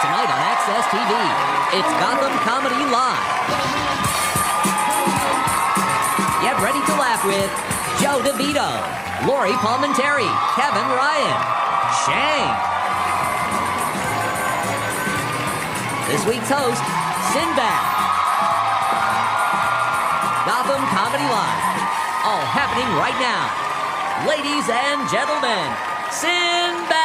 tonight on Access TV. It's Gotham Comedy Live. Get ready to laugh with Joe DeVito, Lori Palmentary, Kevin Ryan, Shane. This week's host, Sinbad. Gotham Comedy Live. All happening right now. Ladies and gentlemen, Sinbad!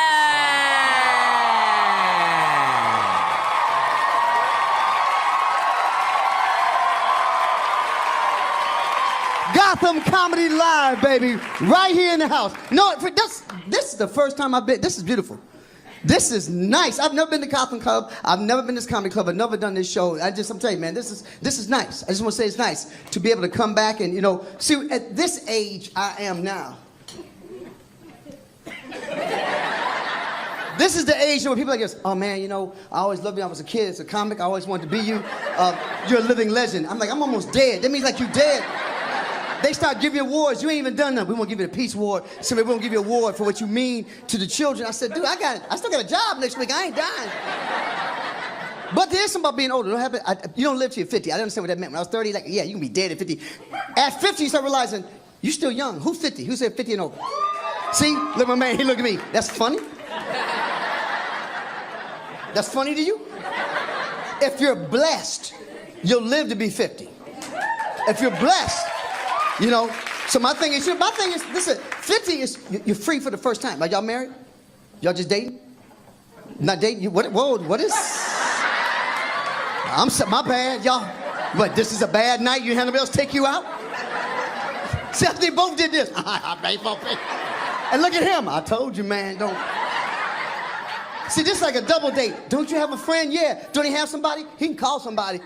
Gotham Comedy Live, baby, right here in the house. No, this is the first time I've been. This is beautiful. This is nice. I've never been to Gotham Club. I've never been to this comedy club. I've never done this show. I'm telling you, man, this is nice. I just want to say it's nice to be able to come back and, see, at this age I am now. This is the age where people are like this, oh man, I always loved you. I was a kid, as a comic. I always wanted to be you. You're a living legend. I'm like, I'm almost dead. That means like you dead. They start giving you awards. You ain't even done nothing. We won't give you the Peace Award. Somebody won't give you an award for what you mean to the children. I said, dude, I still got a job next week. I ain't dying. But there's something about being older. You don't live till you're 50. I didn't understand what that meant. When I was 30, like, yeah, you can be dead at 50. At 50, you start realizing you're still young. Who's 50? Who said 50 and over? See? Look at my man. He look at me. That's funny? That's funny to you? If you're blessed, you'll live to be 50. If you're blessed, so my thing is, listen, 50 is, you're free for the first time. Like, y'all married? Y'all just dating? Not dating? What is? My bad, y'all. But this is a bad night, you had nobody else take you out? See, they both did this. And look at him. I told you, man, don't. See, this is like a double date. Don't you have a friend? Yeah. Don't he have somebody? He can call somebody.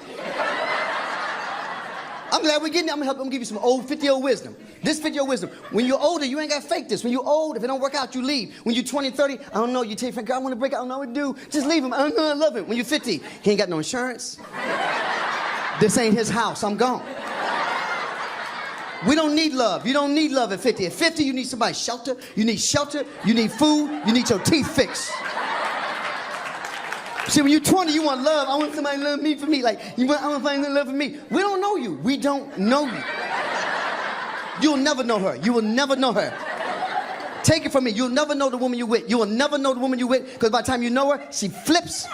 I'm glad we're getting it. I'm gonna give you some old 50-year-old wisdom. This 50-year-old wisdom. When you're older, you ain't gotta fake this. When you're old, if it don't work out, you leave. When you're 20, 30, I don't know, you tell your friend, girl, I wanna break out, I don't know what to do. Just leave him. I don't know, I love it. When you're 50, he ain't got no insurance. This ain't his house, I'm gone. We don't need love. You don't need love at 50. At 50, you need somebody's shelter. You need shelter, you need food, you need your teeth fixed. See, when you're 20, you want love. I want somebody to love me for me. Like, I want somebody to love for me. We don't know you. We don't know you. You'll never know her. You will never know her. Take it from me. You'll never know the woman you're with. You will never know the woman you're with, because by the time you know her, she flips.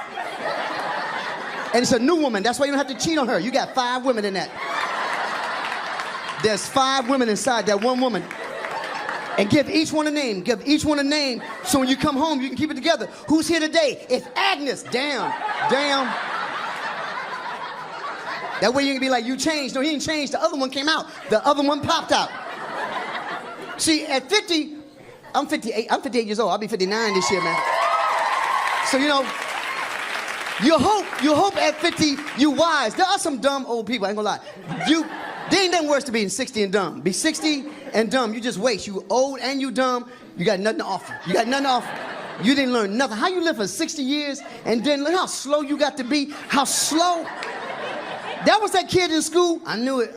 And it's a new woman. That's why you don't have to cheat on her. You got 5 women in that. There's 5 women inside that one woman. And give each one a name. Give each one a name, so when you come home, you can keep it together. Who's here today? It's Agnes. Damn. That way you can be like, you changed. No, he didn't change. The other one came out. The other one popped out. See, at 50, I'm 58. I'm 58 years old. I'll be 59 this year, man. So, you hope at 50 you wise. There are some dumb old people, I ain't gonna lie. There ain't nothing worse than being 60 and dumb. Be 60 and dumb, you just waste. You old and you dumb, you got nothing to offer. You got nothing to offer. You didn't learn nothing. How you live for 60 years and then look how slow you got to be. How slow. That was that kid in school. I knew it.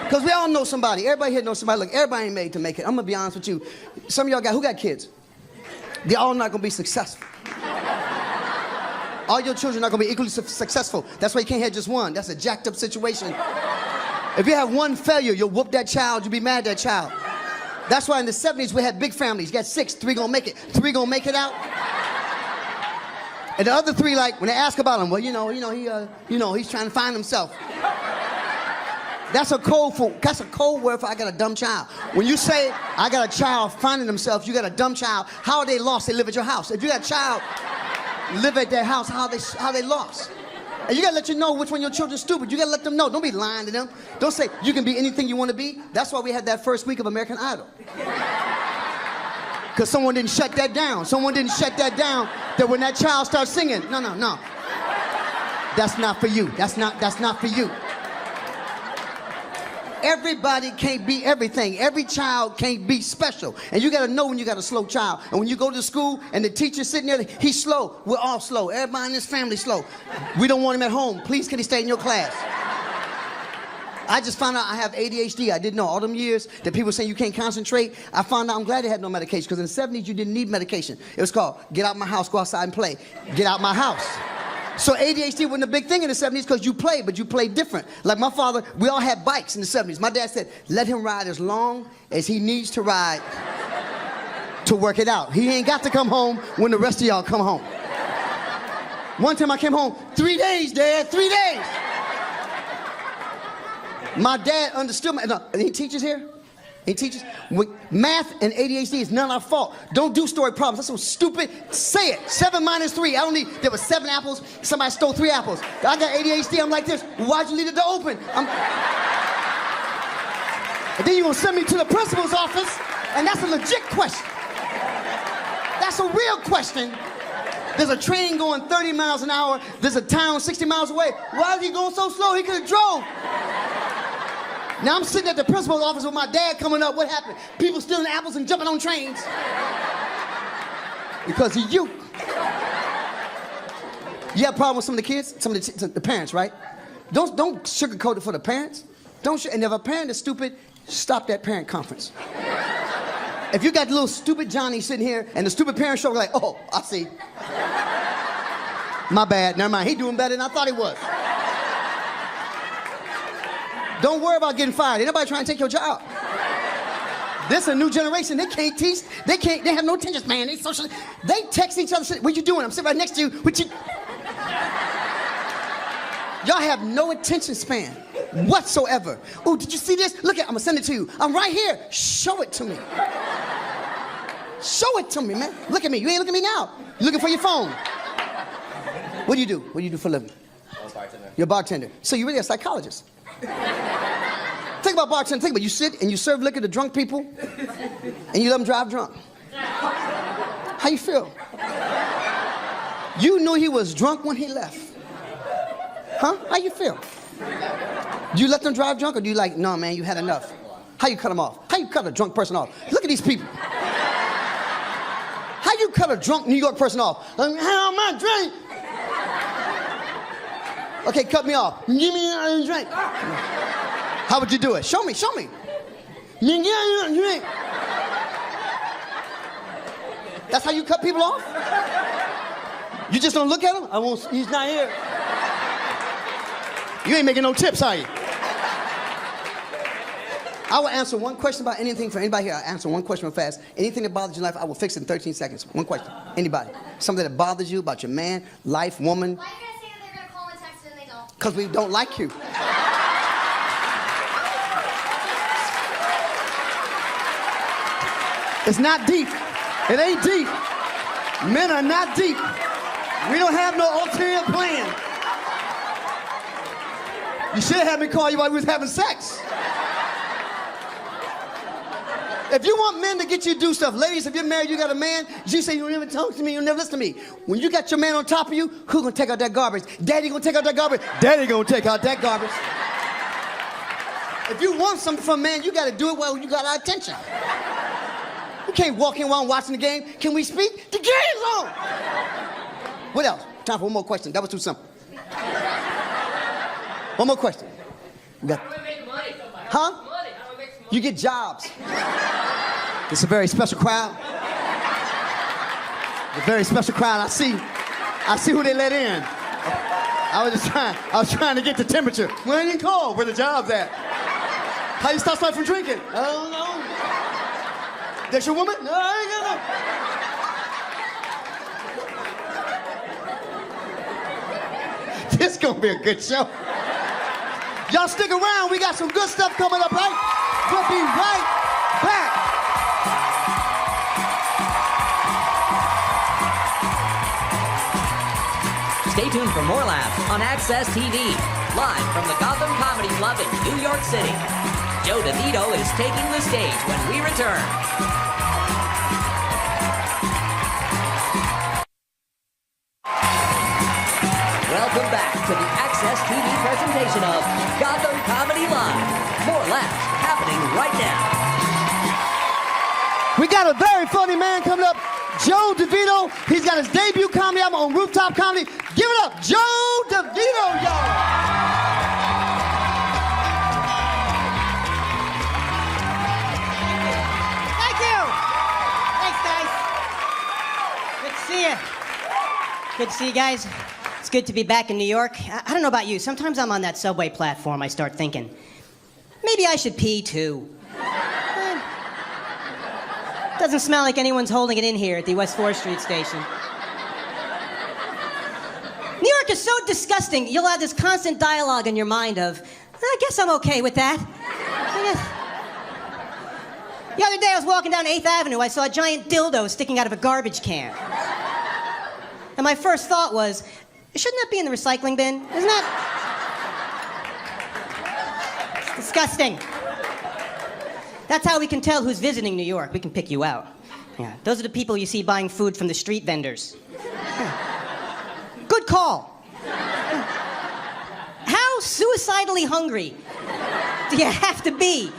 Because we all know somebody. Everybody here knows somebody. Look, everybody ain't made to make it. I'm gonna be honest with you. Some of y'all who got kids? They're all not gonna be successful. All your children are not gonna be equally successful. That's why you can't have just one. That's a jacked up situation. If you have one failure, you'll whoop that child, you'll be mad at that child. That's why in the 70s we had big families. You got 6, 3 gonna make it. 3 gonna make it out. And the other 3, like, when they ask about him, well, he's trying to find himself. That's a code word for I got a dumb child. When you say I got a child finding himself, you got a dumb child, how are they lost? They live at your house. If you got a child live at their house, how they lost? And you gotta let you know which one your children's stupid. You gotta let them know. Don't be lying to them. Don't say you can be anything you want to be. That's why we had that first week of American Idol. Because someone didn't shut that down. Someone didn't shut that down. That when that child starts singing, no. That's not for you. That's not for you. Everybody can't be everything. Every child can't be special. And you gotta know when you got a slow child. And when you go to school and the teacher's sitting there, he's slow. We're all slow. Everybody in this family slow. We don't want him at home. Please, can he stay in your class? I just found out I have ADHD. I didn't know. All them years that people saying you can't concentrate, I found out I'm glad they had no medication, because in the 70s you didn't need medication. It was called get out my house, go outside and play. Get out my house. So ADHD wasn't a big thing in the 70s because you played, but you played different. Like my father, we all had bikes in the 70s. My dad said, let him ride as long as he needs to ride to work it out. He ain't got to come home when the rest of y'all come home. One time I came home, 3 days, Dad, 3 days. My dad understood any teachers here? Any teachers? Math and ADHD is none of our fault. Don't do story problems. That's so stupid. Say it. 7 minus 3. There were 7 apples. Somebody stole 3 apples. I got ADHD. I'm like this. Why'd you leave the door open? And then you're going to send me to the principal's office, and that's a legit question. That's a real question. There's a train going 30 miles an hour. There's a town 60 miles away. Why is he going so slow? He could have drove. Now I'm sitting at the principal's office with my dad coming up. What happened? People stealing apples and jumping on trains. Because of you. You have a problem with some of the kids? Some of the parents, right? Don't sugarcoat it for the parents. And if a parent is stupid, stop that parent conference. If you got the little stupid Johnny sitting here and the stupid parent show, like, oh, I see. My bad, never mind. He doing better than I thought he was. Don't worry about getting fired. Ain't nobody trying to take your job. This is a new generation. They can't teach. They have no attention span. They text each other. What you doing? I'm sitting right next to you. What you? Y'all have no attention span whatsoever. Oh, did you see this? Look, I'm gonna send it to you. I'm right here. Show it to me. Show it to me, man. Look at me. You ain't looking at me now. You're looking for your phone. What do you do? What do you do for a living? I'm a bartender. You're a bartender. So you're really a psychologist. Think about bartending. Think about it. You sit and you serve liquor to drunk people, and you let them drive drunk. How you feel? You knew he was drunk when he left. Huh? How you feel? Do you let them drive drunk, or do you like, no, man, you had enough? How you cut them off? How you cut a drunk person off? Look at these people. How you cut a drunk New York person off? How am I drink? Okay, cut me off. Give me a drink. How would you do it? Show me, show me. Give me a drink. That's how you cut people off? You just don't look at him? He's not here. You ain't making no tips, are you? I will answer one question about anything for anybody here. I'll answer one question real fast. Anything that bothers you in life, I will fix it in 13 seconds. One question. Anybody. Something that bothers you about your man, life, woman. Why are you guys saying they're going to call and text and they don't? Because we don't like you. It's not deep. It ain't deep. Men are not deep. We don't have no ulterior plan. You should have had me call you while we was having sex. If you want men to get you to do stuff, ladies, if you're married, you got a man, you say you'll never talk to me, you'll never listen to me. When you got your man on top of you, who's gonna take out that garbage? Daddy gonna take out that garbage? Daddy gonna take out that garbage. If you want something from a man, you gotta do it while you got our attention. You can't walk in while I'm watching the game. Can we speak? The game's on! What else? Time for one more question. That was too simple. One more question. How do I make money? Huh? Money. How do I make some money? You get jobs. It's a very special crowd. A very special crowd. I see who they let in. I was trying to get the temperature. Where ain't it cold? Where the job's at? How you stop somebody from drinking? I don't know. That's your woman? No, I ain't got no. This is gonna be a good show. Y'all stick around. We got some good stuff coming up, right? We'll be right back. Stay tuned for more laughs on Access TV, live from the Gotham Comedy Club in New York City. Joe DeVito is taking the stage when we return. Welcome back to the Access TV presentation of Gotham Comedy Live. More laughs happening right now. We got a very funny man coming up, Joe DeVito. He's got his debut comedy album on Rooftop Comedy. Give it up, Joe DeVito, y'all. Good to see you guys. It's good to be back in New York. I don't know about you. Sometimes I'm on that subway platform, I start thinking, maybe I should pee too. Doesn't smell like anyone's holding it in here at the West 4th Street station. New York is so disgusting, you'll have this constant dialogue in your mind of, I guess I'm okay with that. The other day I was walking down 8th Avenue, I saw a giant dildo sticking out of a garbage can. And my first thought was, shouldn't that be in the recycling bin? Isn't that? It's disgusting. That's how we can tell who's visiting New York. We can pick you out. Yeah, those are the people you see buying food from the street vendors. Yeah. Good call. How suicidally hungry do you have to be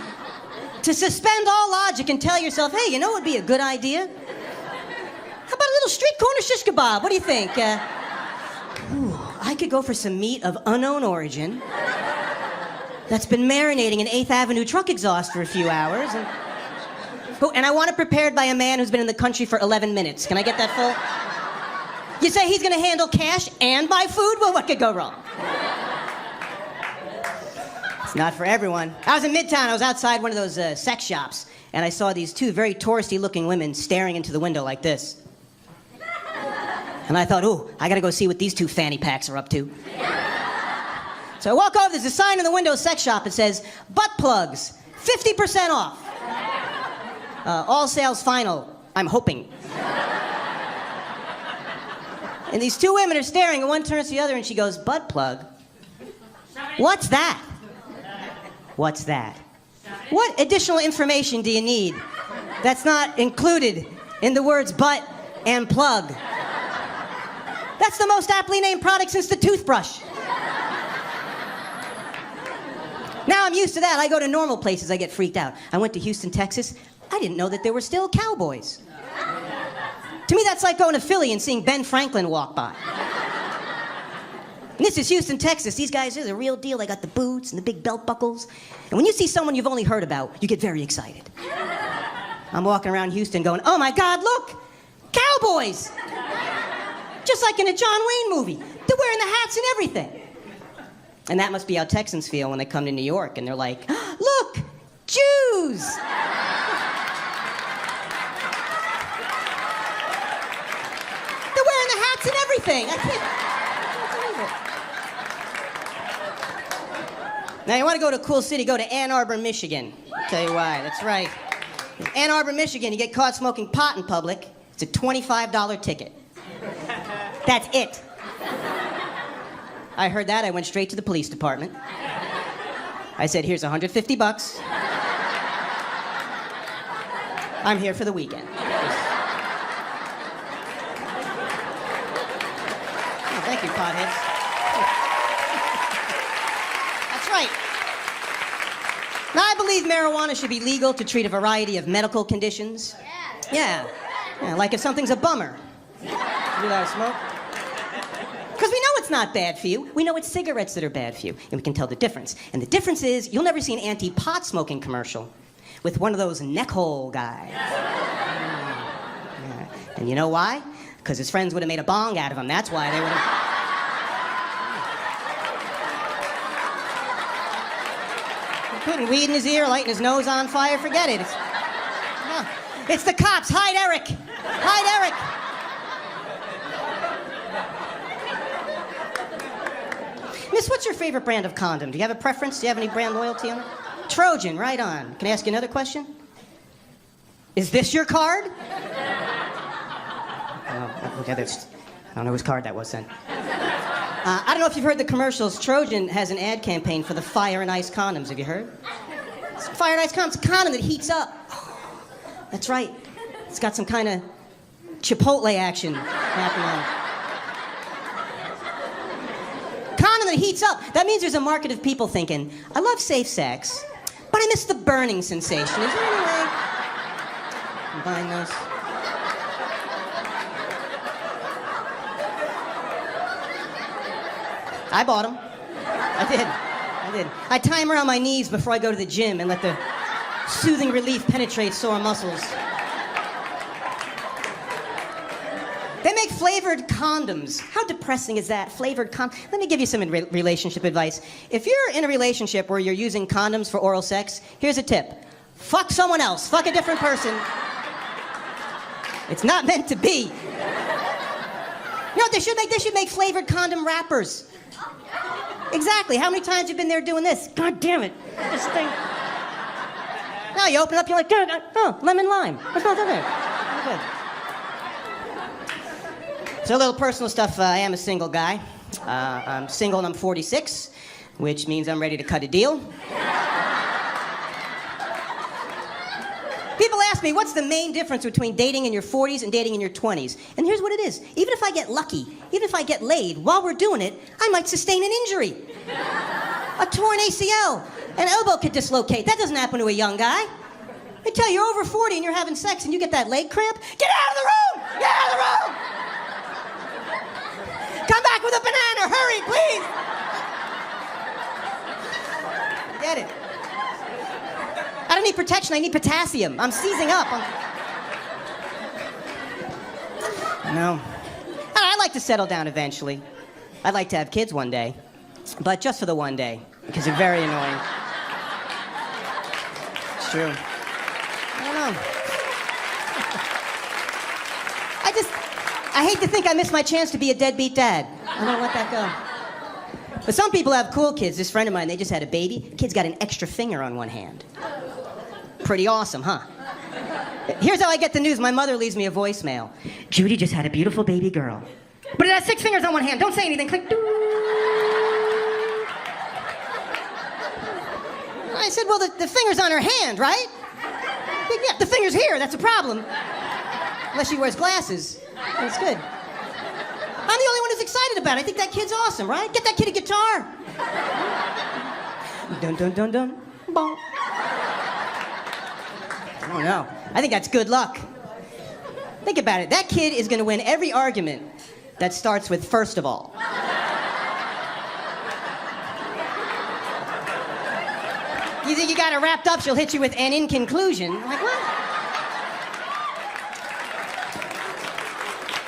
to suspend all logic and tell yourself, hey, you know what would be a good idea? How about a little street corner shish kebab? What do you think? I could go for some meat of unknown origin that's been marinating in 8th Avenue truck exhaust for a few hours. And I want it prepared by a man who's been in the country for 11 minutes. Can I get that full? You say he's gonna handle cash and buy food? Well, what could go wrong? It's not for everyone. I was in Midtown. I was outside one of those sex shops, and I saw these two very touristy-looking women staring into the window like this. And I thought, ooh, I gotta go see what these two fanny packs are up to. So I walk over, there's a sign in the window, sex shop, that says, butt plugs, 50% off. All sales final, I'm hoping. And these two women are staring, and one turns to the other, and she goes, butt plug? What's that? What's that? What additional information do you need that's not included in the words butt and plug? That's the most aptly named product since the toothbrush. Now I'm used to that. I go to normal places, I get freaked out. I went to Houston, Texas. I didn't know that there were still cowboys. To me, that's like going to Philly and seeing Ben Franklin walk by. And this is Houston, Texas. These guys are the real deal. They got the boots and the big belt buckles. And when you see someone you've only heard about, you get very excited. I'm walking around Houston going, oh my God, look! Cowboys! Just like in a John Wayne movie. They're wearing the hats and everything. And that must be how Texans feel when they come to New York and they're like, look, Jews! They're wearing the hats and everything. I can't believe it. Now, you want to go to a cool city, go to Ann Arbor, Michigan. I'll tell you why, that's right. In Ann Arbor, Michigan, you get caught smoking pot in public, it's a $25 ticket. That's it. I heard that, I went straight to the police department. I said, here's $150. I'm here for the weekend. Oh, thank you, potheads. That's right. Now, I believe marijuana should be legal to treat a variety of medical conditions. Yeah, like if something's a bummer. You allowed to smoke? Because we know it's not bad for you. We know it's cigarettes that are bad for you. And we can tell the difference. And the difference is, you'll never see an anti-pot smoking commercial with one of those neck hole guys. Yeah. And you know why? Because his friends would have made a bong out of him. That's why they would have... Putting weed in his ear, lighting his nose on fire, forget it. It's the cops. Hide Eric. Hide Eric. Miss, what's your favorite brand of condom? Do you have a preference? Do you have any brand loyalty on it? Trojan, right on. Can I ask you another question? Is this your card? Oh, okay, I don't know whose card that was then. I don't know if you've heard the commercials. Trojan has an ad campaign for the Fire and Ice condoms. Have you heard? It's Fire and Ice condoms. It's a condom that heats up. That's right. It's got some kind of Chipotle action happening on it. Condom that heats up. That means there's a market of people thinking, I love safe sex, but I miss the burning sensation. Is there any way? Combine those. I bought them. I did. I tie them around my knees before I go to the gym and let the soothing relief penetrate sore muscles. They make flavor Flavored condoms. How depressing is that? Flavored Let me give you some relationship advice. If you're in a relationship where you're using condoms for oral sex, here's a tip. Fuck someone else. Fuck a different person. It's not meant to be. You know what they should make? They should make flavored condom wrappers. Exactly. How many times you been there doing this? God damn it. This thing. Now you open it up, you're like, oh, lemon lime. What's not there? Good. So a little personal stuff. I am a single guy. I'm single and I'm 46, which means I'm ready to cut a deal. People ask me, what's the main difference between dating in your 40s and dating in your 20s? And here's what it is. Even if I get lucky, even if I get laid, while we're doing it, I might sustain an injury. A torn ACL. An elbow could dislocate. That doesn't happen to a young guy. I tell you, you're over 40 and you're having sex and you get that leg cramp, get out of the room! Get out of the room! Come back with a banana, hurry, please! Get it. I don't need protection, I need potassium. I'm seizing up. No. I'd like to settle down eventually. I'd like to have kids one day. But just for the one day, because they're very annoying. It's true. I don't know. I hate to think I missed my chance to be a deadbeat dad. I don't let that go. But some people have cool kids. This friend of mine, they just had a baby. Kid's got an extra finger on one hand. Pretty awesome, huh? Here's how I get the news. My mother leaves me a voicemail. Judy just had a beautiful baby girl. But it has 6 fingers on one hand. Don't say anything. Click. Doo. I said, well, the finger's on her hand, right? Yeah, the finger's here. That's a problem. Unless she wears glasses. That's good. I'm the only one who's excited about it. I think that kid's awesome, right? Get that kid a guitar. Dun, dun, dun, dun. Bonk. I don't know. I think that's good luck. Think about it. That kid is going to win every argument that starts with first of all. You think you got her wrapped up, she'll hit you with and in conclusion. I'm like, what?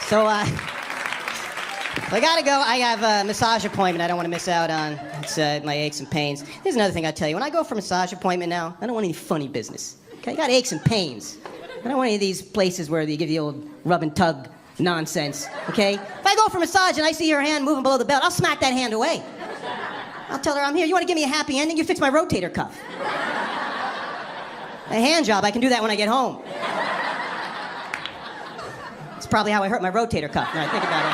So, I gotta go. I have a massage appointment I don't want to miss out on. It's my aches and pains. Here's another thing I'll tell you. When I go for a massage appointment now, I don't want any funny business. Okay, I got aches and pains. I don't want any of these places where they give you the old rub and tug nonsense, okay? If I go for a massage and I see her hand moving below the belt, I'll smack that hand away. I'll tell her, I'm here. You want to give me a happy ending? You fix my rotator cuff. A hand job, I can do that when I get home. It's probably how I hurt my rotator cuff. Now I think about it.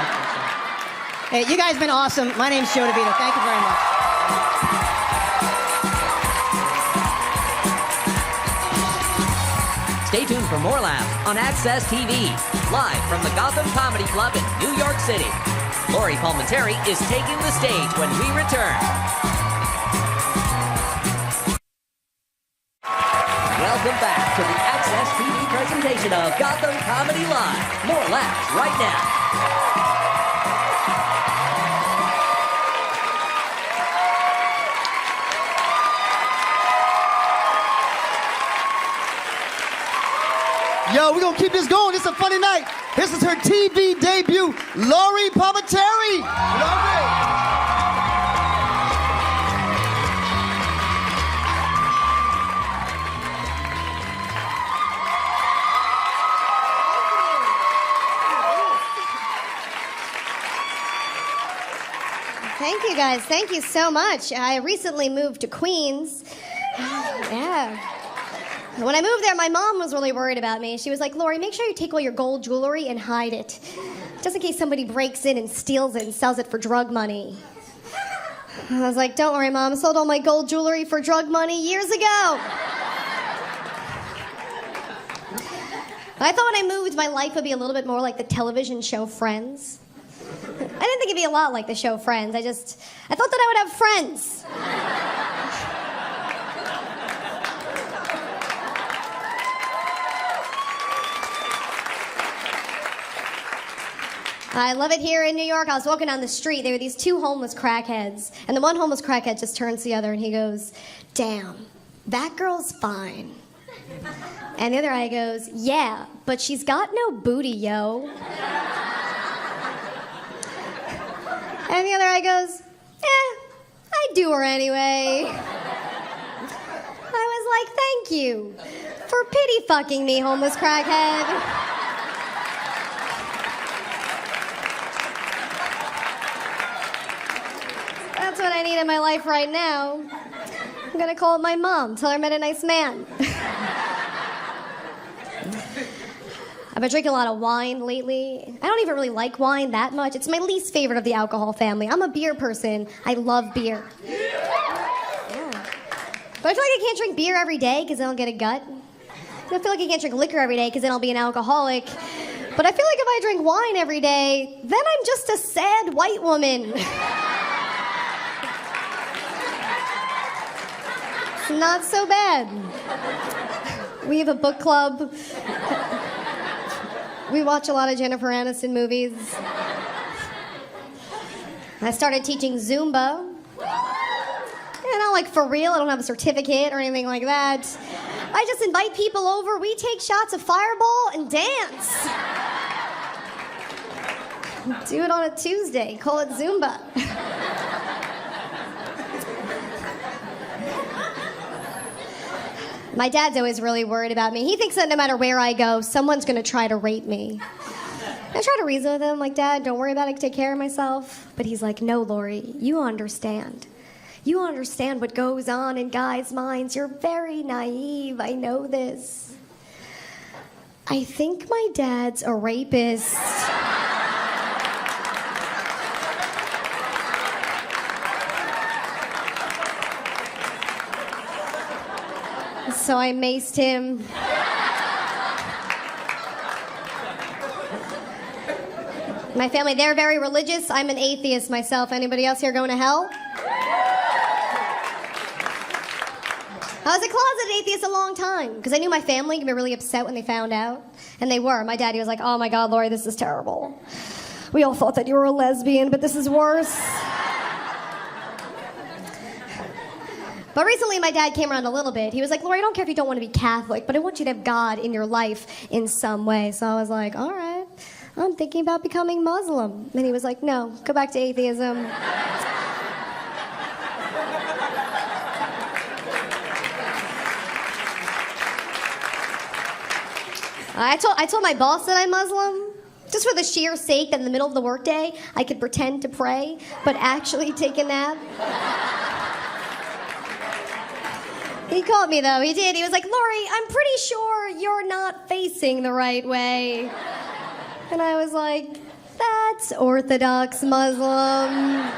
Hey, you guys have been awesome. My name's Joe DeVito. Thank you very much. Stay tuned for more laughs on Access TV, live from the Gotham Comedy Club in New York City. Lori Palmentary is taking the stage when we return. Welcome back to the Access TV presentation of Gotham Comedy Live. More laughs right now. Yo, we're gonna keep this going. This is a funny night. This is her TV debut, Lori Palmentary. Lori. Thank you, guys. Thank you so much. I recently moved to Queens. Yeah. When I moved there, my mom was really worried about me. She was like, Lori, make sure you take all your gold jewelry and hide it. Just in case somebody breaks in and steals it and sells it for drug money. I was like, don't worry, Mom. I sold all my gold jewelry for drug money years ago. I thought when I moved, my life would be a little bit more like the television show Friends. I didn't think it'd be a lot like the show Friends. I thought that I would have friends. I love it here in New York. I was walking down the street. There were these 2 homeless crackheads. And the one homeless crackhead just turns to the other and he goes, damn, that girl's fine. And the other guy goes, yeah, but she's got no booty, yo. And the other eye goes, I do her anyway. I was like, thank you for pity fucking me, homeless crackhead. That's what I need in my life right now. I'm gonna call up my mom, tell her I met a nice man. I've been drinking a lot of wine lately. I don't even really like wine that much. It's my least favorite of the alcohol family. I'm a beer person. I love beer. Yeah. But I feel like I can't drink beer every day because then I'll get a gut. I feel like I can't drink liquor every day because then I'll be an alcoholic. But I feel like if I drink wine every day, then I'm just a sad white woman. It's not so bad. We have a book club. We watch a lot of Jennifer Aniston movies. I started teaching Zumba. You know, like for real, I don't have a certificate or anything like that. I just invite people over, we take shots of Fireball and dance. Do it on a Tuesday, call it Zumba. My dad's always really worried about me. He thinks that no matter where I go, someone's gonna try to rape me. I try to reason with him, like, Dad, don't worry about it, I can take care of myself. But he's like, no, Lori, you understand. You understand what goes on in guys' minds. You're very naive, I know this. I think my dad's a rapist. So I maced him. My family, they're very religious. I'm an atheist myself. Anybody else here going to hell? I was a closeted atheist a long time because I knew my family would be really upset when they found out. And they were. My daddy was like, oh my God, Lori, this is terrible. We all thought that you were a lesbian, but this is worse. But recently, my dad came around a little bit. He was like, Lori, I don't care if you don't want to be Catholic, but I want you to have God in your life in some way. So I was like, all right, I'm thinking about becoming Muslim. And he was like, no, go back to atheism. I told my boss that I'm Muslim, just for the sheer sake that in the middle of the workday, I could pretend to pray, but actually take a nap. He called me, though. He did. He was like, Lori, I'm pretty sure you're not facing the right way. And I was like, that's Orthodox Muslim.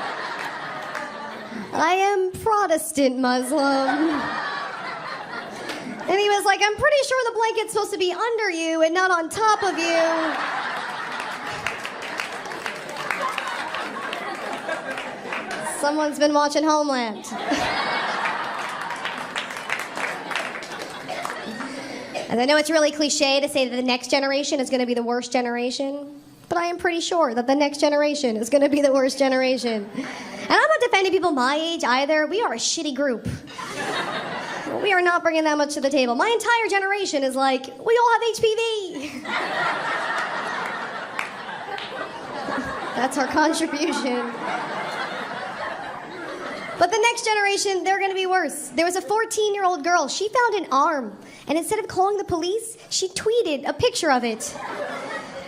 I am Protestant Muslim. And he was like, I'm pretty sure the blanket's supposed to be under you and not on top of you. Someone's been watching Homeland. And I know it's really cliche to say that the next generation is going to be the worst generation, but I am pretty sure that the next generation is going to be the worst generation. And I'm not defending people my age either. We are a shitty group. We are not bringing that much to the table. My entire generation is like, we all have HPV. That's our contribution. But the next generation, they're gonna be worse. There was a 14-year-old girl. She found an arm, and instead of calling the police, she tweeted a picture of it.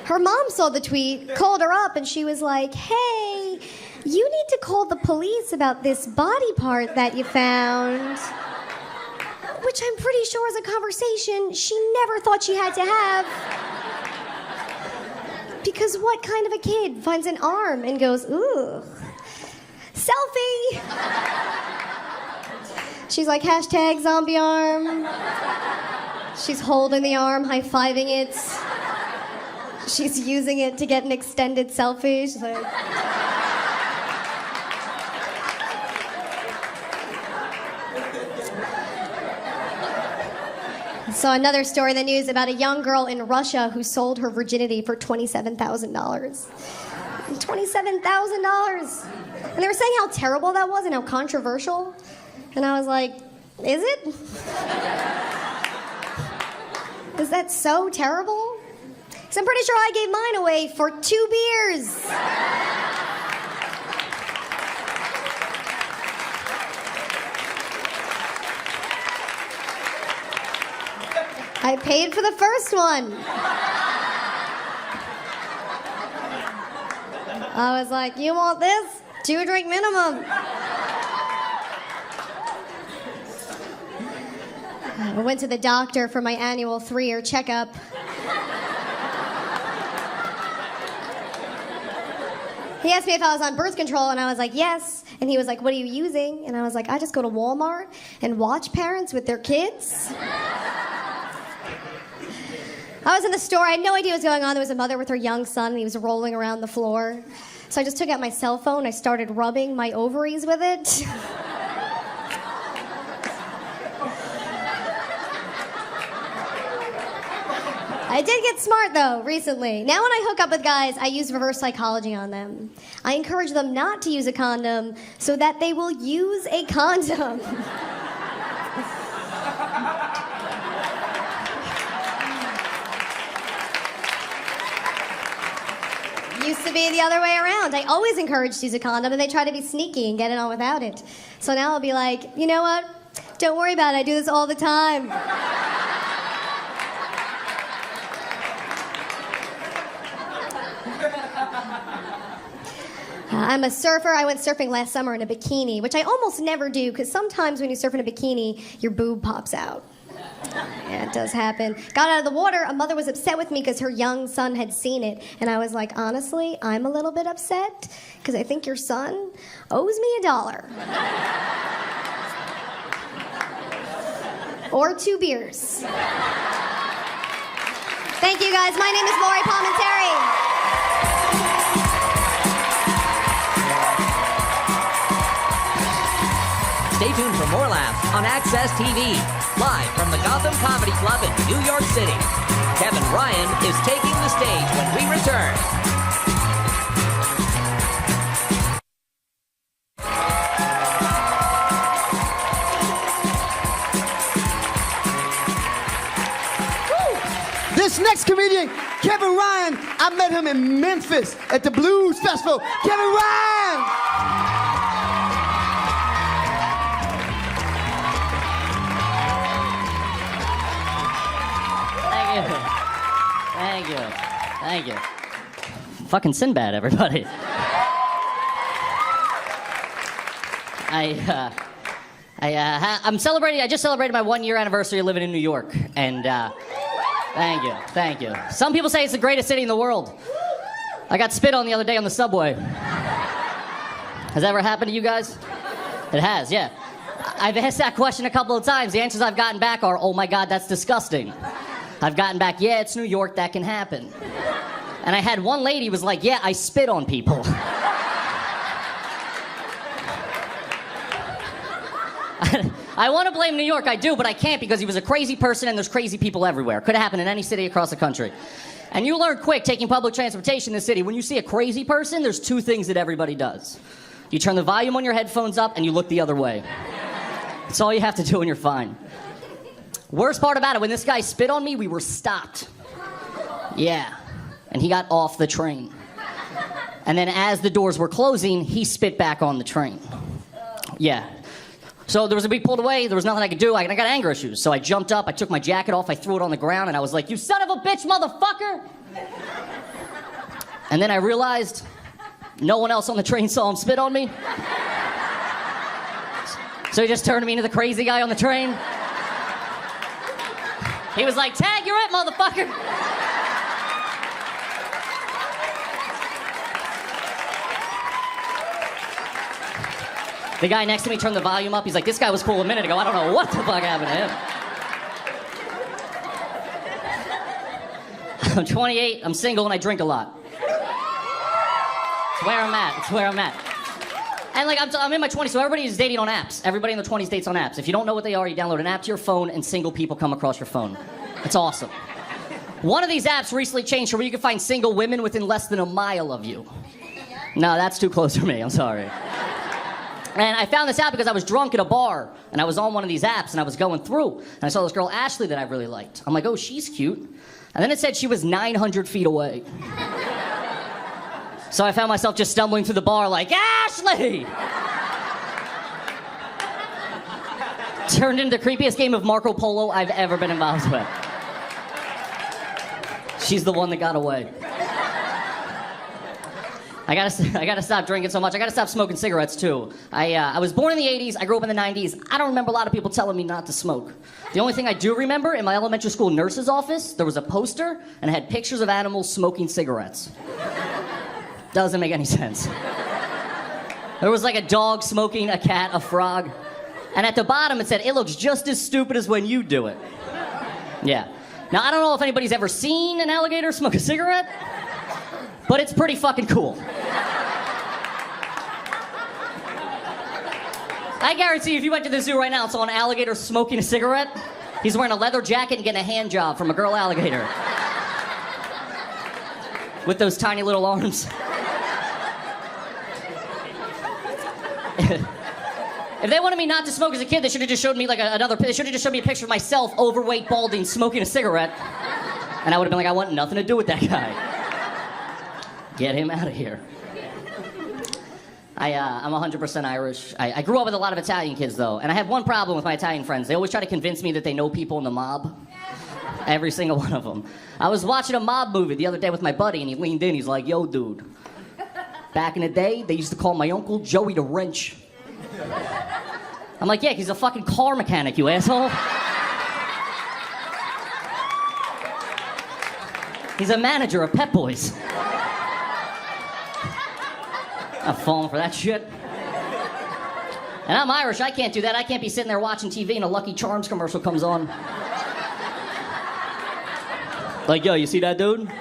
Her mom saw the tweet, called her up, and she was like, hey, you need to call the police about this body part that you found. Which I'm pretty sure is a conversation she never thought she had to have. Because what kind of a kid finds an arm and goes, ooh, selfie? She's like, hashtag zombie arm. She's holding the arm, high-fiving it. She's using it to get an extended selfie. She's like... Saw another story in the news about a young girl in Russia who sold her virginity for $27,000. $27,000! And they were saying how terrible that was and how controversial. And I was like, is it? Is that so terrible? Because I'm pretty sure I gave mine away for 2 beers. I paid for the first one. I was like, you want this? 2 drink minimum. I went to the doctor for my annual 3-year checkup. He asked me if I was on birth control, and I was like, yes. And he was like, what are you using? And I was like, I just go to Walmart and watch parents with their kids. I was in the store. I had no idea what was going on. There was a mother with her young son, and he was rolling around the floor. So I just took out my cell phone. I started rubbing my ovaries with it. I did get smart, though, recently. Now when I hook up with guys, I use reverse psychology on them. I encourage them not to use a condom so that they will use a condom. Used to be the other way around. I always encourage to use a condom, and they try to be sneaky and get it on without it. So now I'll be like, you know what? Don't worry about it. I do this all the time. I'm a surfer. I went surfing last summer in a bikini, which I almost never do, because sometimes when you surf in a bikini, your boob pops out. Yeah, it does happen. Got out of the water. A mother was upset with me because her young son had seen it. And I was like, honestly, I'm a little bit upset because I think your son owes me $1. Or 2 beers. Thank you, guys. My name is Lori Palmentary. Stay tuned for more laughs on Access TV. Live from the Gotham Comedy Club in New York City. Kevin Ryan is taking the stage when we return. This next comedian, Kevin Ryan, I met him in Memphis at the Blues Festival. Kevin Ryan! Thank you. Fucking Sinbad, everybody. I'm celebrating. I just celebrated my 1-year anniversary of living in New York, and thank you. Some people say it's the greatest city in the world. I got spit on the other day on the subway. Has that ever happened to you guys? It has, yeah. I've asked that question a couple of times. The answers I've gotten back are, oh my God, that's disgusting. I've gotten back, yeah, it's New York, that can happen. And I had one lady who was like, yeah, I spit on people. I want to blame New York, I do, but I can't because he was a crazy person and there's crazy people everywhere. Could have happened in any city across the country. And you learn quick taking public transportation in the city, when you see a crazy person, there's 2 things that everybody does. You turn the volume on your headphones up and you look the other way. That's all you have to do and you're fine. Worst part about it, when this guy spit on me, we were stopped. Yeah. And he got off the train. And then as the doors were closing, he spit back on the train. Yeah. So there was a big pulled away, there was nothing I could do, I got anger issues. So I jumped up, I took my jacket off, I threw it on the ground, and I was like, you son of a bitch, motherfucker! And then I realized no one else on the train saw him spit on me. So he just turned me into the crazy guy on the train. He was like, tag, you're it, motherfucker! The guy next to me turned the volume up. He's like, this guy was cool a minute ago. I don't know what the fuck happened to him. I'm 28, I'm single, and I drink a lot. It's where I'm at. And like, I'm in my 20s, so everybody is dating on apps. Everybody in their 20s dates on apps. If you don't know what they are, you download an app to your phone, and single people come across your phone. It's awesome. One of these apps recently changed to where you can find single women within less than a mile of you. No, that's too close for me, I'm sorry. And I found this out because I was drunk at a bar, and I was on one of these apps, and I was going through, and I saw this girl, Ashley, that I really liked. I'm like, oh, she's cute. And then it said she was 900 feet away. So I found myself just stumbling through the bar like, Ashley! Turned into the creepiest game of Marco Polo I've ever been involved with. She's the one that got away. I gotta stop drinking so much. I gotta stop smoking cigarettes too. I was born in the 80s. I grew up in the 90s. I don't remember a lot of people telling me not to smoke. The only thing I do remember, in my elementary school nurse's office, there was a poster and it had pictures of animals smoking cigarettes. Doesn't make any sense. There was like a dog smoking, a cat, a frog. And at the bottom it said, it looks just as stupid as when you do it. Yeah. Now, I don't know if anybody's ever seen an alligator smoke a cigarette, but it's pretty fucking cool. I guarantee if you went to the zoo right now and saw an alligator smoking a cigarette, he's wearing a leather jacket and getting a hand job from a girl alligator. With those tiny little arms. If they wanted me not to smoke as a kid, they should have just showed me like they should have just showed me a picture of myself, overweight, balding, smoking a cigarette. And I would have been like, I want nothing to do with that guy. Get him out of here. I'm 100% Irish. I grew up with a lot of Italian kids, though. And I have one problem with my Italian friends. They always try to convince me that they know people in the mob. Every single one of them. I was watching a mob movie the other day with my buddy, and he leaned in. He's like, yo, dude. Back in the day, they used to call my uncle Joey the Wrench. I'm like, yeah, he's a fucking car mechanic, you asshole. He's a manager of Pet Boys. I'm falling for that shit. And I'm Irish, I can't do that. I can't be sitting there watching TV and a Lucky Charms commercial comes on. Like, yo, you see that dude?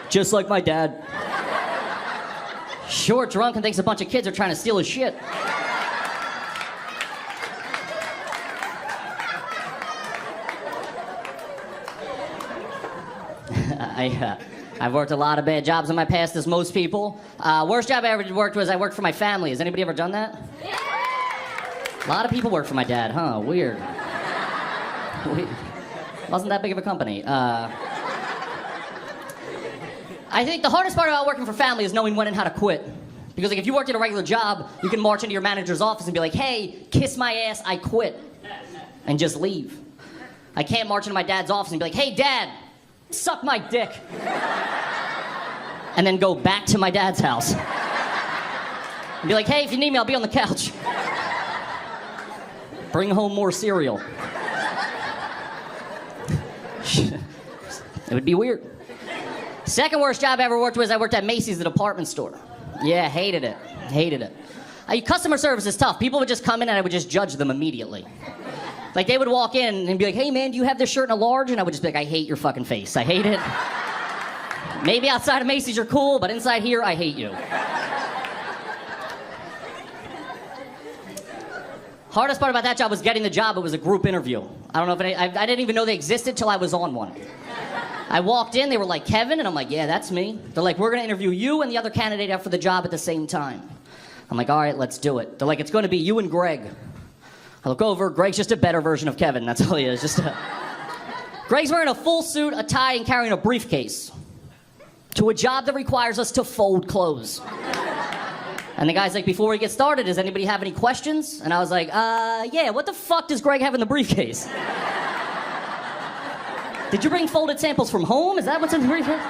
Just like my dad. Short, drunk, and thinks a bunch of kids are trying to steal his shit. I've worked a lot of bad jobs in my past, as most people. Worst job I ever worked was I worked for my family. Has anybody ever done that? Yeah. A lot of people work for my dad, huh? Weird. Wasn't that big of a company. I think the hardest part about working for family is knowing when and how to quit. Because like, if you worked at a regular job, you can march into your manager's office and be like, hey, kiss my ass, I quit. And just leave. I can't march into my dad's office and be like, hey, Dad, suck my dick. And then go back to my dad's house. And be like, hey, if you need me, I'll be on the couch. Bring home more cereal. It would be weird. Second worst job I ever worked was I worked at Macy's, the department store. Yeah, hated it. Hated it. Customer service is tough. People would just come in and I would just judge them immediately. Like, they would walk in and be like, hey, man, do you have this shirt in a large? And I would just be like, I hate your fucking face. I hate it. Maybe outside of Macy's you're cool, but inside here, I hate you. Hardest part about that job was getting the job. It was a group interview. I don't know if I didn't even know they existed till I was on one. I walked in, they were like, Kevin? And I'm like, yeah, that's me. They're like, we're gonna interview you and the other candidate out for the job at the same time. I'm like, all right, let's do it. They're like, it's gonna be you and Greg. I look over, Greg's just a better version of Kevin, that's all he is. Greg's wearing a full suit, a tie, and carrying a briefcase to a job that requires us to fold clothes. And the guy's like, before we get started, does anybody have any questions? And I was like, yeah, what the fuck does Greg have in the briefcase? Did you bring folded samples from home? Is that what's in the briefcase?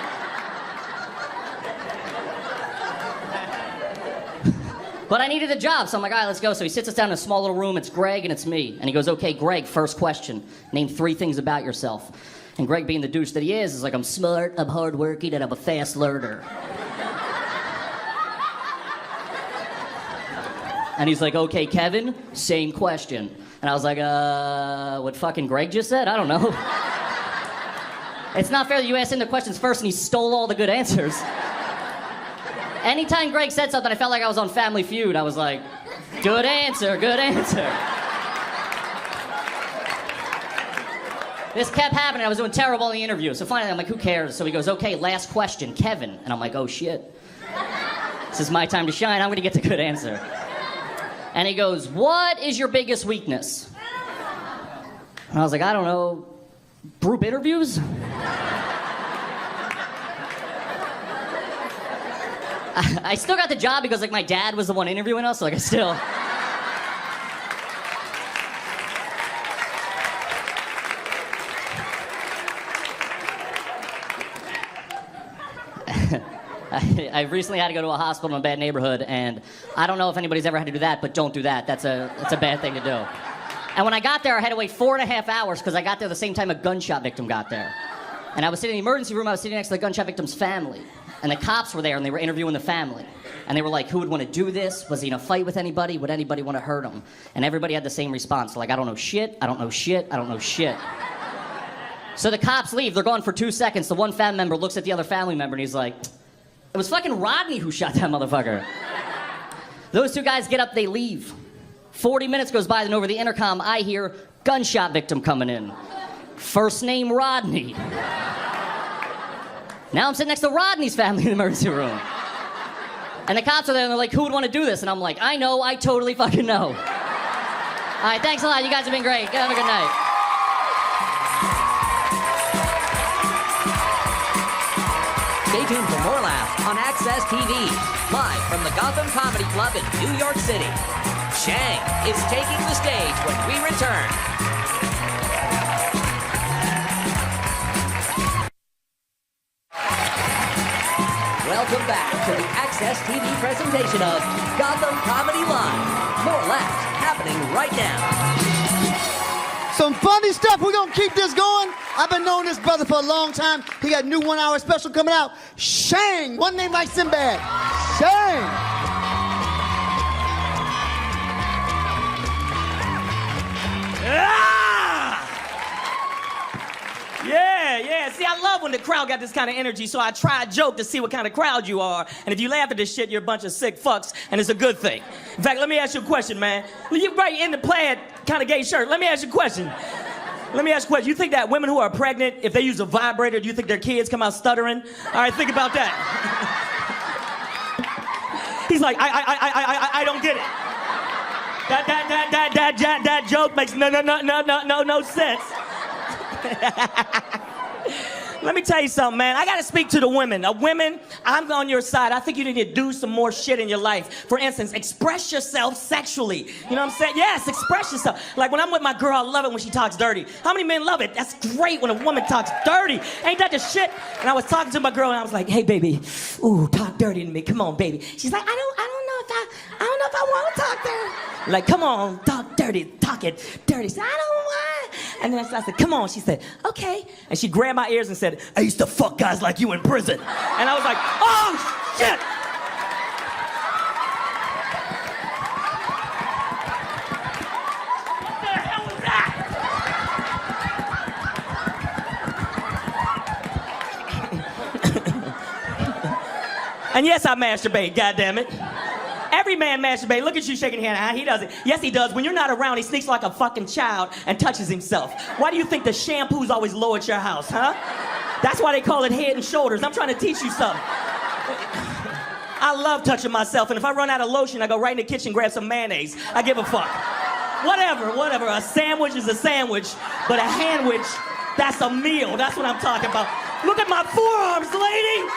But I needed a job, so I'm like, all right, let's go. So he sits us down in a small little room. It's Greg and it's me. And he goes, okay, Greg, first question. Name 3 things about yourself. And Greg, being the douche that he is like, I'm smart, I'm hardworking, and I'm a fast learner. And he's like, okay, Kevin, same question. And I was like, what fucking Greg just said? I don't know. It's not fair that you asked him the questions first and he stole all the good answers. Anytime Greg said something, I felt like I was on Family Feud. I was like, good answer, good answer. This kept happening. I was doing terrible in the interview. So finally, I'm like, who cares? So he goes, okay, last question, Kevin. And I'm like, oh, shit. This is my time to shine. I'm going to get the good answer. And he goes, what is your biggest weakness? And I was like, I don't know. Group interviews? I still got the job because, like, my dad was the one interviewing us, so, like, I still... I recently had to go to a hospital in a bad neighborhood, and I don't know if anybody's ever had to do that, but don't do that. That's a bad thing to do. And when I got there, I had to wait 4.5 hours because I got there the same time a gunshot victim got there. And I was sitting in the emergency room, I was sitting next to the gunshot victim's family. And the cops were there, and they were interviewing the family. And they were like, who would want to do this? Was he in a fight with anybody? Would anybody want to hurt him? And everybody had the same response. Like, I don't know shit, I don't know shit, I don't know shit. So the cops leave, they're gone for 2 seconds. The one family member looks at the other family member, and he's like, it was fucking Rodney who shot that motherfucker. Those two guys get up, they leave. 40 minutes goes by, then over the intercom, I hear gunshot victim coming in. First name Rodney. Now I'm sitting next to Rodney's family in the emergency room. And the cops are there and they're like, who would want to do this? And I'm like, I know, I totally fucking know. All right, thanks a lot. You guys have been great. Have a good night. Stay tuned for more laughs on Access TV. Live from the Gotham Comedy Club in New York City. Shang is taking the stage when we return. Welcome back to the Access TV presentation of Gotham Comedy Live. More laughs happening right now. Some funny stuff. We're going to keep this going. I've been knowing this brother for a long time. He got a new 1-hour special coming out. Shang. One name like Sinbad. Shang. Yeah. See, I love when the crowd got this kind of energy, so I try a joke to see what kind of crowd you are. And if you laugh at this shit, you're a bunch of sick fucks, and it's a good thing. In fact, let me ask you a question, man. You're right in the plaid kind of gay shirt. Let me ask you a question. You think that women who are pregnant, if they use a vibrator, do you think their kids come out stuttering? All right, think about that. He's like, I don't get it. That joke makes no sense. Let me tell you something, man. I gotta speak to the women. Women, I'm on your side. I think you need to do some more shit in your life. For instance, express yourself sexually. You know what I'm saying? Yes, express yourself. Like when I'm with my girl, I love it when she talks dirty. How many men love it? That's great when a woman talks dirty. Ain't that the shit? And I was talking to my girl and I was like, hey, baby, ooh, talk dirty to me. Come on, baby. She's like, I don't know if I want to talk dirty. Like, come on, talk dirty, talk it dirty. She said, I don't want. And then I said, come on. She said, okay. And she grabbed my ears and said, I used to fuck guys like you in prison. And I was like, oh, shit. What the hell was that? And yes, I masturbate, goddammit. Every man masturbates. Look at you shaking your hand. He doesn't. Yes, he does. When you're not around, he sneaks like a fucking child and touches himself. Why do you think the shampoo's always low at your house, huh? That's why they call it Head and Shoulders. I'm trying to teach you something. I love touching myself, and if I run out of lotion, I go right in the kitchen, grab some mayonnaise. I give a fuck. Whatever. A sandwich is a sandwich, but a handwich, that's a meal. That's what I'm talking about. Look at my forearms, lady.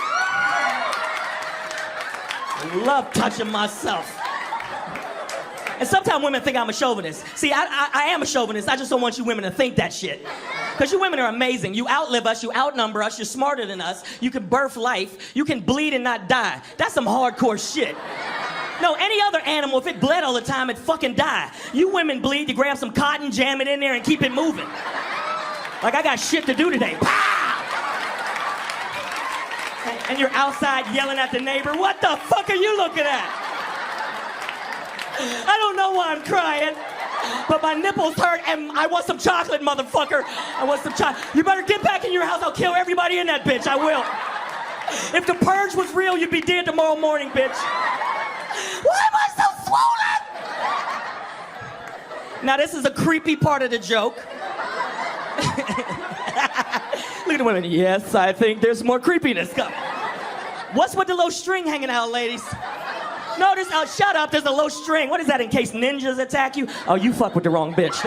I love touching myself. And sometimes women think I'm a chauvinist. See, I am a chauvinist. I just don't want you women to think that shit. Because you women are amazing. You outlive us, you outnumber us, you're smarter than us, you can birth life, you can bleed and not die. That's some hardcore shit. No, any other animal, if it bled all the time, it'd fucking die. You women bleed, you grab some cotton, jam it in there, and keep it moving. Like, I got shit to do today. Pow! And you're outside yelling at the neighbor, what the fuck are you looking at? I don't know why I'm crying, but my nipples hurt and I want some chocolate, motherfucker. I want some chocolate. You better get back in your house. I'll kill everybody in that bitch. I will. If the purge was real, you'd be dead tomorrow morning, bitch. Why am I so swollen? Now, this is a creepy part of the joke. Look at the women. Yes, I think there's more creepiness coming. What's with the low string hanging out, ladies? No, shut up, there's a low string. What is that, in case ninjas attack you? Oh, you fuck with the wrong bitch.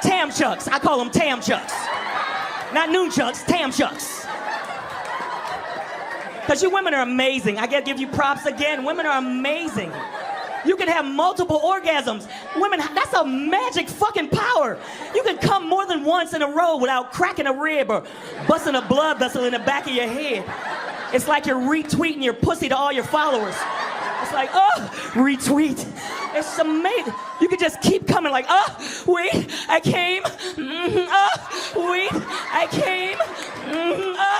Tam chucks, I call them tam chucks. Not noon chucks, tam chucks. Because you women are amazing. I gotta give you props again. Women are amazing. You can have multiple orgasms. Women, that's a magic fucking power. You can come more than once in a row without cracking a rib or busting a blood vessel in the back of your head. It's like you're retweeting your pussy to all your followers. It's like, oh, retweet. It's amazing. You can just keep coming like, oh, wait, I came. Oh, wait, I came. Oh,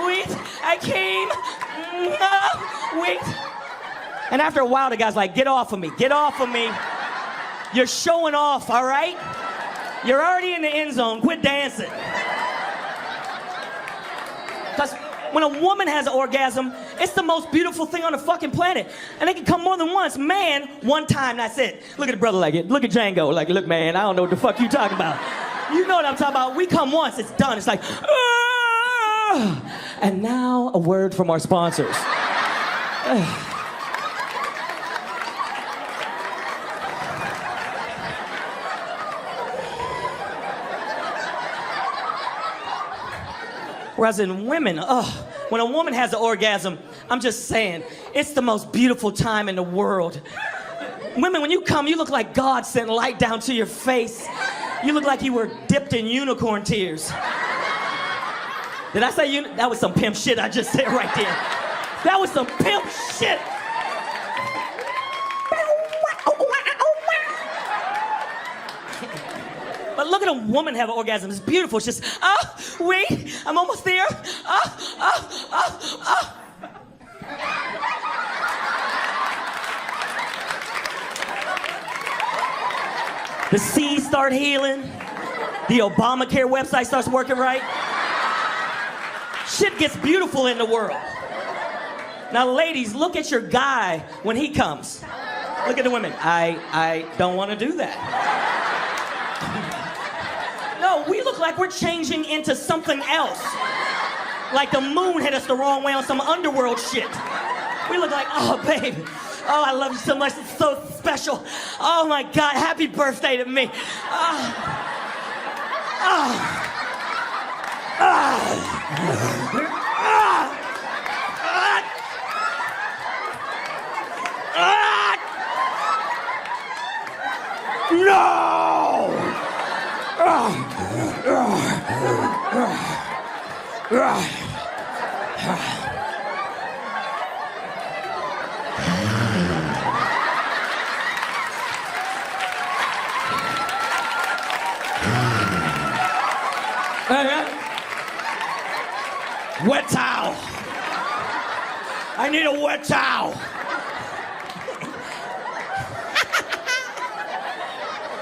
wait, I came. Oh, wait. And after a while, the guy's like, get off of me, get off of me. You're showing off, all right? You're already in the end zone, quit dancing. Because when a woman has an orgasm, it's the most beautiful thing on the fucking planet. And they can come more than once. Man, one time, that's it. Look at the brother like it. Look at Django like, look, man, I don't know what the fuck you talking about. You know what I'm talking about. We come once, it's done. It's like, ah! And now a word from our sponsors. Whereas in women, when a woman has an orgasm, I'm just saying, it's the most beautiful time in the world. Women, when you come, you look like God sent light down to your face. You look like you were dipped in unicorn tears. Did I say that was some pimp shit I just said right there. That was some pimp shit. But look at a woman have an orgasm. It's beautiful. It's just, oh, wait, I'm almost there. The seas start healing. The Obamacare website starts working right. Shit gets beautiful in the world. Now, ladies, look at your guy when he comes. Look at the women. I don't want to do that. No, we look like we're changing into something else. Like the moon hit us the wrong way on some underworld shit. We look like, oh, baby. Oh, I love you so much. It's so special. Oh, my God. Happy birthday to me. No! Wet towel. I need a wet towel.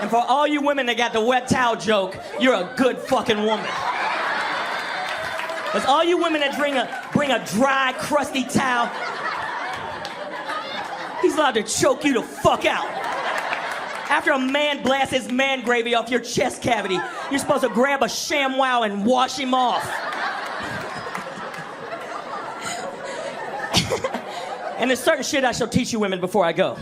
And for all you women that got the wet towel joke, you're a good fucking woman. Because all you women that bring a dry, crusty towel, he's allowed to choke you the fuck out. After a man blasts his man gravy off your chest cavity, you're supposed to grab a ShamWow and wash him off. And there's certain shit I shall teach you women before I go.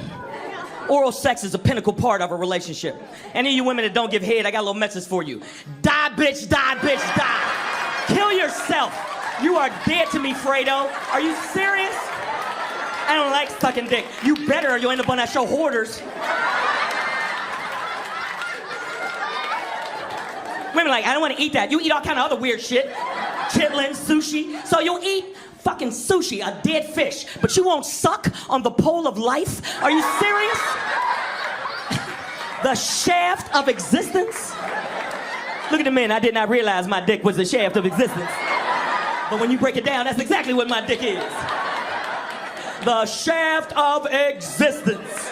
Oral sex is a pinnacle part of a relationship. Any of you women that don't give head, I got a little message for you. Die, bitch, die, bitch, die. Kill yourself. You are dead to me, Fredo. Are you serious? I don't like sucking dick. You better or you'll end up on that show Hoarders. Women like, I don't want to eat that. You eat all kind of other weird shit. Chitlins, sushi. So you'll eat fucking sushi, a dead fish, but you won't suck on the pole of life? Are you serious? The shaft of existence? Look at the men, I did not realize my dick was the shaft of existence. But when you break it down, that's exactly what my dick is. The shaft of existence.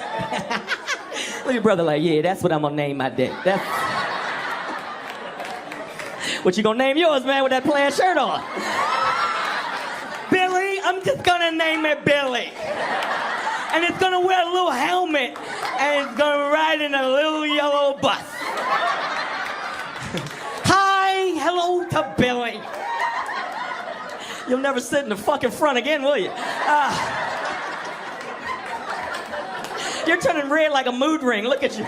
Look at your brother like, yeah, that's what I'm gonna name my dick. That's... What you gonna name yours, man, with that plaid shirt on? Billy, I'm just gonna name it Billy. And it's gonna wear a little helmet, and it's gonna ride in a little yellow bus. Hi, hello to Billy. You'll never sit in the fucking front again, will you? You're turning red like a mood ring, look at you.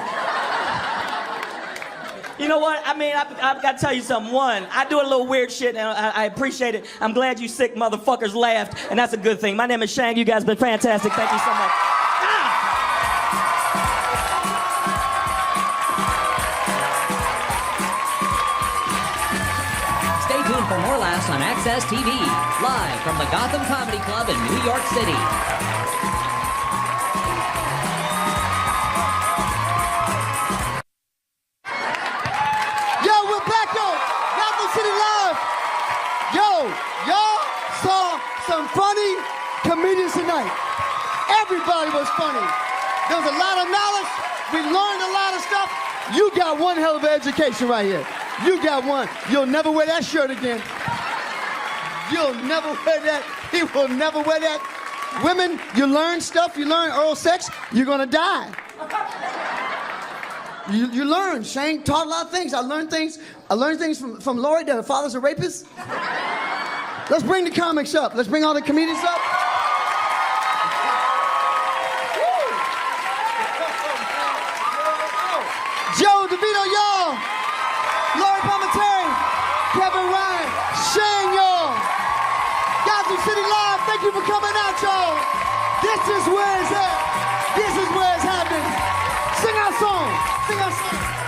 You know what? I mean, I've got to tell you something. One, I do a little weird shit, and I appreciate it. I'm glad you sick motherfuckers laughed, and that's a good thing. My name is Shang. You guys been fantastic. Thank you so much. for more laughs on Access TV, live from the Gotham Comedy Club in New York City. Yo, we're back, yo. Gotham City Live. Yo, y'all saw some funny comedians tonight. Everybody was funny. There was a lot of knowledge. We learned a lot of stuff. You got one hell of an education right here. You got one. You'll never wear that shirt again. You'll never wear that. He will never wear that. Women, you learn stuff. You learn oral sex. You're gonna die. You learn. Shane taught a lot of things. I learned things from Lori that her father's a rapist. Let's bring the comics up. Let's bring all the comedians up. Joe DeVito, y'all. Lori Palmentary, Kevin Ryan, Shane, y'all. Gotham City Live, thank you for coming out, y'all. This is where it's at. This is where it's happening. Sing our song. Sing our song.